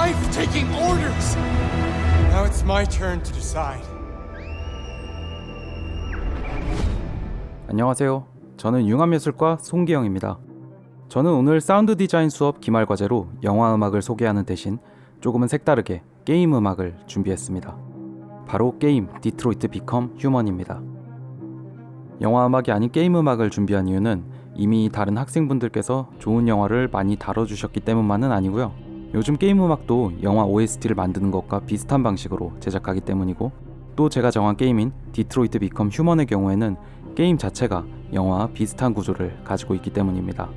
wife taking orders. Now it's my turn to decide. 안녕하세요. 저는 융합예술과 송기영입니다. 저는 오늘 사운드 디자인 수업 기말 과제로 영화 음악을 소개하는 대신 조금은 색다르게 게임 음악을 준비했습니다. 바로 게임 디트로이트 비컴 휴먼입니다. 영화 음악이 아닌 게임 음악을 준비한 이유는 이미 다른 학생분들께서 좋은 영화를 많이 다뤄주셨기 때문만은 아니고요. 요즘 게임 음악도 영화 OST를 만드는 것과 비슷한 방식으로 제작하기 때문이고, 또 제가 정한 게임인 디트로이트 비컴 휴먼의 경우에는 게임 자체가 영화와 비슷한 구조를 가지고 있기 때문입니다.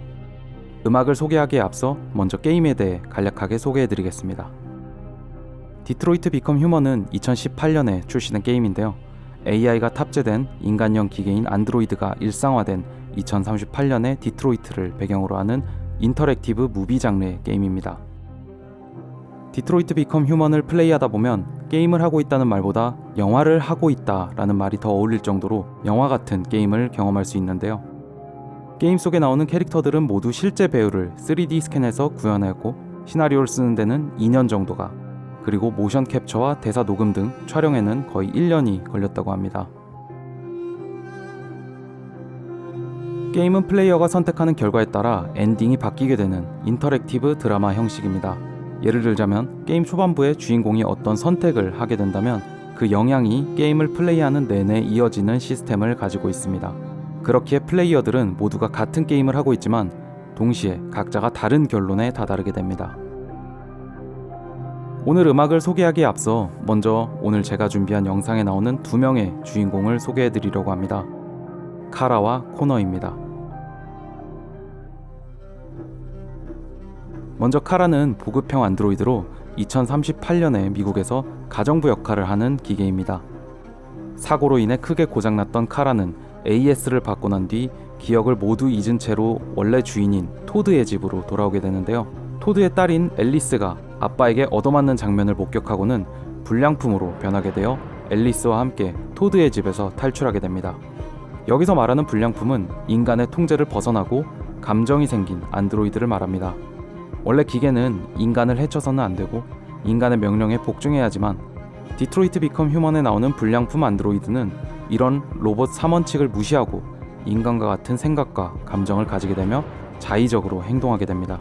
음악을 소개하기에 앞서 먼저 게임에 대해 간략하게 소개해드리겠습니다. 디트로이트 비컴 휴먼은 2018년에 출시된 게임인데요. AI가 탑재된 인간형 기계인 안드로이드가 일상화된 2038년의 디트로이트를 배경으로 하는 인터랙티브 무비 장르의 게임입니다. 디트로이트 비컴 휴먼을 플레이하다 보면 게임을 하고 있다는 말보다 영화를 하고 있다라는 말이 더 어울릴 정도로 영화 같은 게임을 경험할 수 있는데요. 게임 속에 나오는 캐릭터들은 모두 실제 배우를 3D 스캔해서 구현하였고, 시나리오를 쓰는 데는 2년 정도가, 그리고 모션 캡처와 대사 녹음 등 촬영에는 거의 1년이 걸렸다고 합니다. 게임은 플레이어가 선택하는 결과에 따라 엔딩이 바뀌게 되는 인터랙티브 드라마 형식입니다. 예를 들자면 게임 초반부에 주인공이 어떤 선택을 하게 된다면 그 영향이 게임을 플레이하는 내내 이어지는 시스템을 가지고 있습니다. 그렇기에 플레이어들은 모두가 같은 게임을 하고 있지만 동시에 각자가 다른 결론에 다다르게 됩니다. 오늘 음악을 소개하기에 앞서 먼저 오늘 제가 준비한 영상에 나오는 두 명의 주인공을 소개해드리려고 합니다. 카라와 코너입니다. 먼저 카라는 보급형 안드로이드로 2038년에 미국에서 가정부 역할을 하는 기계입니다. 사고로 인해 크게 고장났던 카라는 AS를 받고 난 뒤 기억을 모두 잊은 채로 원래 주인인 토드의 집으로 돌아오게 되는데요. 토드의 딸인 앨리스가 아빠에게 얻어맞는 장면을 목격하고는 불량품으로 변하게 되어 앨리스와 함께 토드의 집에서 탈출하게 됩니다. 여기서 말하는 불량품은 인간의 통제를 벗어나고 감정이 생긴 안드로이드를 말합니다. 원래 기계는 인간을 해쳐서는 안 되고 인간의 명령에 복종해야 하지만 디트로이트 비컴 휴먼에 나오는 불량품 안드로이드는 이런 로봇 삼원칙을 무시하고 인간과 같은 생각과 감정을 가지게 되며 자의적으로 행동하게 됩니다.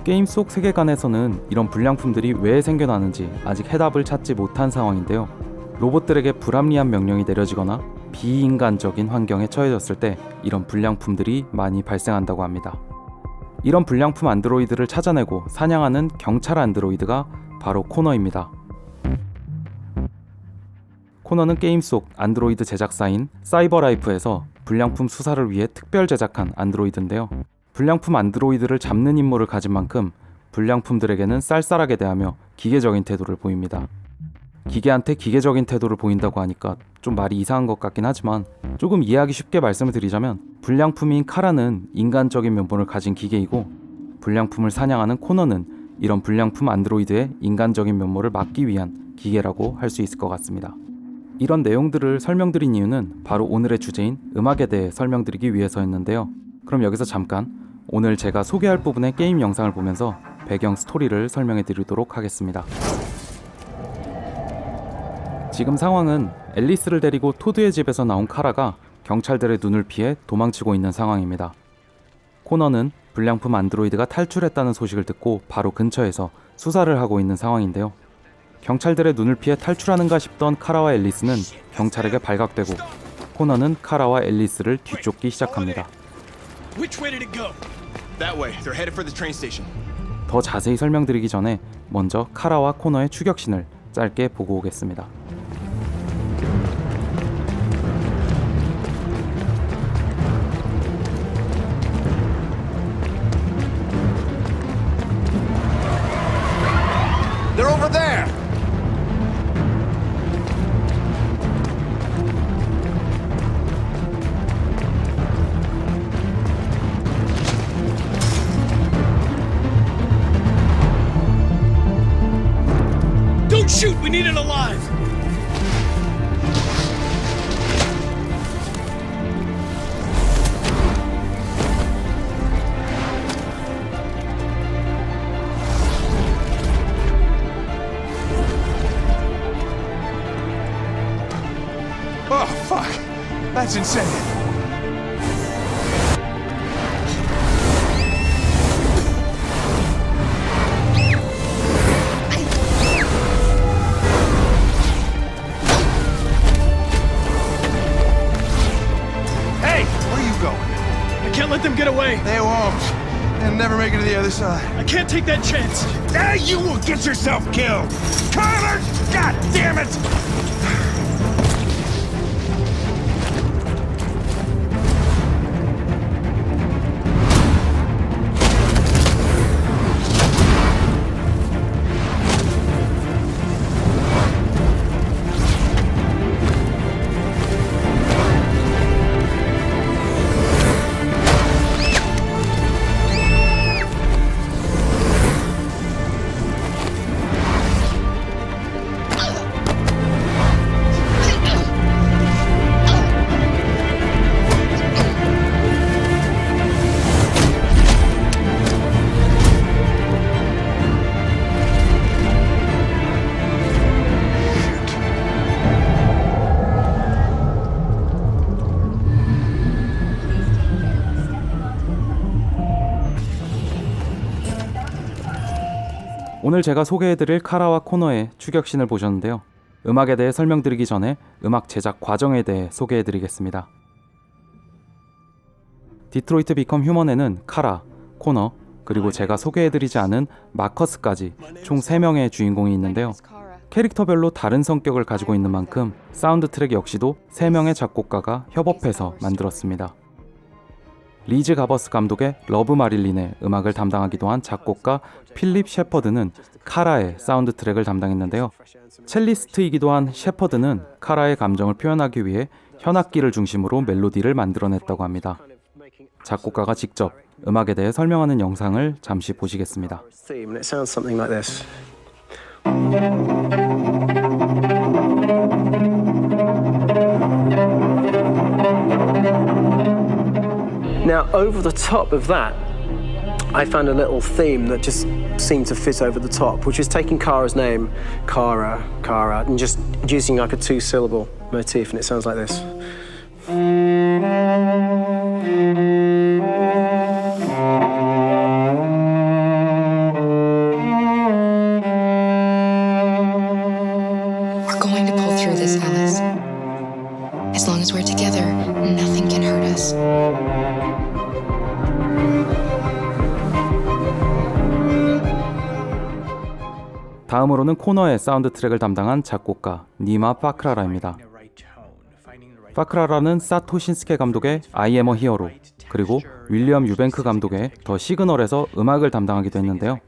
게임 속 세계관에서는 이런 불량품들이 왜 생겨나는지 아직 해답을 찾지 못한 상황인데요. 로봇들에게 불합리한 명령이 내려지거나 비인간적인 환경에 처해졌을 때 이런 불량품들이 많이 발생한다고 합니다. 이런 불량품 안드로이드를 찾아내고 사냥하는 경찰 안드로이드가 바로 코너입니다. 코너는 게임 속 안드로이드 제작사인 사이버라이프에서 불량품 수사를 위해 특별 제작한 안드로이드인데요. 불량품 안드로이드를 잡는 임무를 가진 만큼 불량품들에게는 쌀쌀하게 대하며 기계적인 태도를 보입니다. 기계한테 기계적인 태도를 보인다고 하니까 좀 말이 이상한 것 같긴 하지만 조금 이해하기 쉽게 말씀을 드리자면 불량품인 카라는 인간적인 면모를 가진 기계이고, 불량품을 사냥하는 코너는 이런 불량품 안드로이드의 인간적인 면모를 막기 위한 기계라고 할 수 있을 것 같습니다. 이런 내용들을 설명드린 이유는 바로 오늘의 주제인 음악에 대해 설명드리기 위해서였는데요. 그럼 여기서 잠깐 오늘 제가 소개할 부분의 게임 영상을 보면서 배경 스토리를 설명해 드리도록 하겠습니다. 지금 상황은 앨리스를 데리고 토드의 집에서 나온 카라가 경찰들의 눈을 피해 도망치고 있는 상황입니다. 코너는 불량품 안드로이드가 탈출했다는 소식을 듣고 바로 근처에서 수사를 하고 있는 상황인데요. 경찰들의 눈을 피해 탈출하는가 싶던 카라와 앨리스는 경찰에게 발각되고, 코너는 카라와 앨리스를 뒤쫓기 시작합니다. 더 자세히 설명드리기 전에 먼저 카라와 코너의 추격신을 짧게 보고 오겠습니다. They're over there! Don't shoot! We need it alive! It's insane. Hey! Where are you going? I can't let them get away. They won't. They'll never make it to the other side. I can't take that chance. Now you will get yourself killed! Connor! God damn it! 오늘 제가 소개해드릴 카라와 코너의 추격신을 보셨는데요. 음악에 대해 설명드리기 전에 음악 제작 과정에 대해 소개해드리겠습니다. 디트로이트 비컴 휴먼에는 카라, 코너, 그리고 제가 소개해드리지 않은 마커스까지 총 3명의 주인공이 있는데요. 캐릭터별로 다른 성격을 가지고 있는 만큼 사운드 트랙 역시도 3명의 작곡가가 협업해서 만들었습니다. 리즈 가버스 감독의 러브 마릴린의 음악을 담당하기도 한 작곡가 필립 셰퍼드는 카라의 사운드 트랙을 담당했는데요. 첼리스트이기도 한 셰퍼드는 카라의 감정을 표현하기 위해 현악기를 중심으로 멜로디를 만들어냈다고 합니다. 작곡가가 직접 음악에 대해 설명하는 영상을 잠시 보시겠습니다. Now, over the top of that, I found a little theme that just seemed to fit over the top, which is taking Kara's name, Kara, and just using like a 2-syllable motif, and it sounds like this. We're going to pull through this, Alice. As long as we're together, nothing can hurt us. 다음으로는 코너의 사운드 트랙을 담당한 작곡가 니마 파크라라입니다. 파크라라는 사토 신스케 감독의 I Am a Hero, 그리고 윌리엄 유뱅크 감독의 더 시그널에서 음악을 담당하기도 했는데요.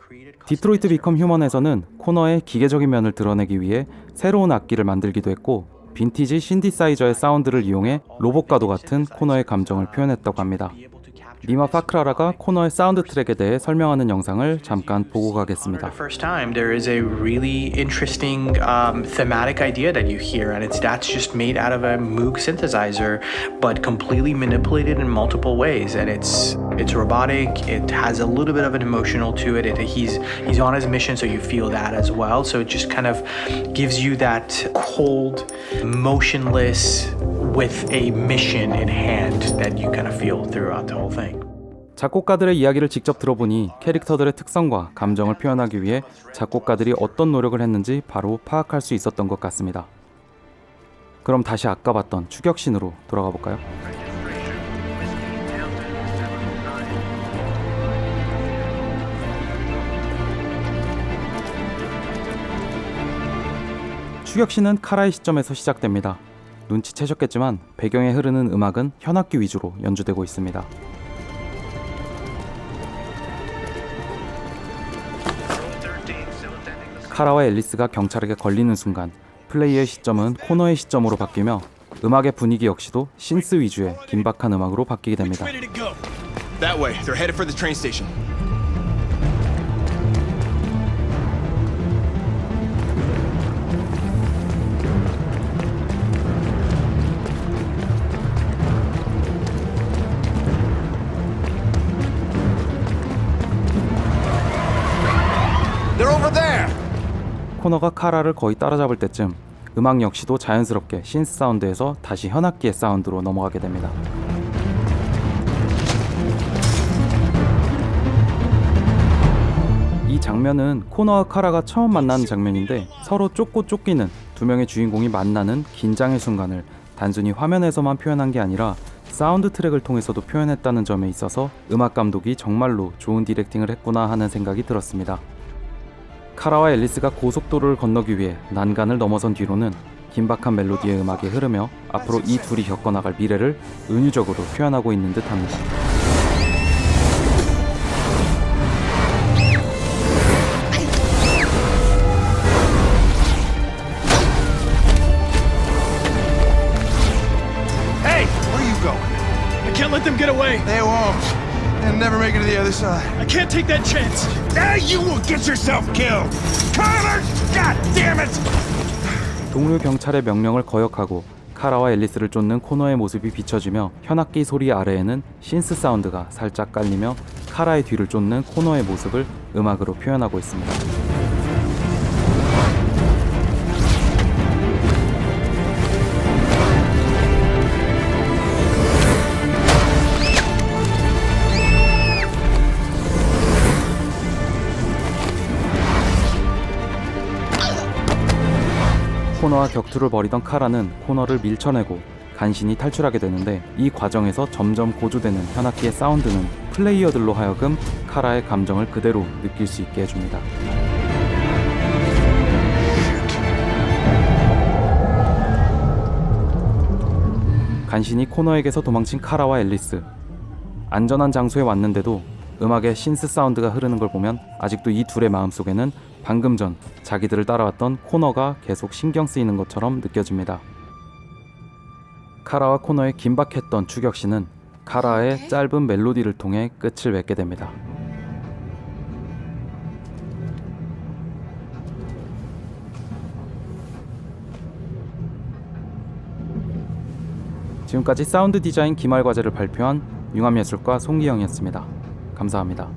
디트로이트 비컴 휴먼에서는 코너의 기계적인 면을 드러내기 위해 새로운 악기를 만들기도 했고, 빈티지 신디사이저의 사운드를 이용해 로봇과도 같은 코너의 감정을 표현했다고 합니다. 니마 파크라라가 코너의 사운드 트랙에 대해 설명하는 영상을 잠깐 보고 가겠습니다. First time, there is a really interesting thematic idea that you hear, and that's just made out of a Moog synthesizer, but completely manipulated in multiple ways. And it's robotic. It has a little bit of an emotional to it. He's on his mission, so you feel that as well. So it just kind of gives you that cold, motionless, with a mission in hand that you kind of feel throughout the whole thing. 작곡가들의 이야기를 직접 들어보니 캐릭터들의 특성과 감정을 표현하기 위해 작곡가들이 어떤 노력을 했는지 바로 파악할 수 있었던 것 같습니다. 그럼 다시 아까 봤던 추격신으로 돌아가 볼까요? 추격신은 카라의 시점에서 시작됩니다. 눈치채셨겠지만 배경에 흐르는 음악은 현악기 위주로 연주되고 있습니다. 카라와 앨리스가 경찰에게 걸리는 순간 플레이의 시점은 코너의 시점으로 바뀌며 음악의 분위기 역시도 신스 위주의 긴박한 음악으로 바뀌게 됩니다. That way. They're headed for the train station. They're over there! 코너가 카라를 거의 따라잡을 때쯤 음악 역시도 자연스럽게 신스 사운드에서 다시 현악기의 사운드로 넘어가게 됩니다. 이 장면은 코너와 카라가 처음 만나는 장면인데 서로 쫓고 쫓기는 두 명의 주인공이 만나는 긴장의 순간을 단순히 화면에서만 표현한 게 아니라 사운드 트랙을 통해서도 표현했다는 점에 있어서 음악 감독이 정말로 좋은 디렉팅을 했구나 하는 생각이 들었습니다. 카라와 앨리스가 고속도로를 건너기 위해 난간을 넘어선 뒤로는 긴박한 멜로디의 음악이 흐르며 앞으로 이 둘이 겪어나갈 미래를 은유적으로 표현하고 있는 듯합니다. Hey, where are you going? I can't let them get away. They won't. They'll never make it to the other side. I can't take that chance. Now you will get yourself killed! Connor! God damn it! 동료 경찰의 명령을 거역하고 카라와 앨리스를 쫓는 코너의 모습이 비춰지며 현악기 소리 아래에는 신스 사운드가 살짝 깔리며 카라의 뒤를 쫓는 코너의 모습을 음악으로 표현하고 있습니다. 코너와 격투를 벌이던 카라는 코너를 밀쳐내고 간신히 탈출하게 되는데 이 과정에서 점점 고조되는 현악기의 사운드는 플레이어들로 하여금 카라의 감정을 그대로 느낄 수 있게 해줍니다. 간신히 코너에게서 도망친 카라와 앨리스. 안전한 장소에 왔는데도 음악에 신스 사운드가 흐르는 걸 보면 아직도 이 둘의 마음속에는 방금 전 자기들을 따라왔던 코너가 계속 신경 쓰이는 것처럼 느껴집니다. 카라와 코너의 긴박했던 추격신은 카라의 짧은 멜로디를 통해 끝을 맺게 됩니다. 지금까지 사운드 디자인 기말 과제를 발표한 융합예술과 송기영이었습니다. 감사합니다.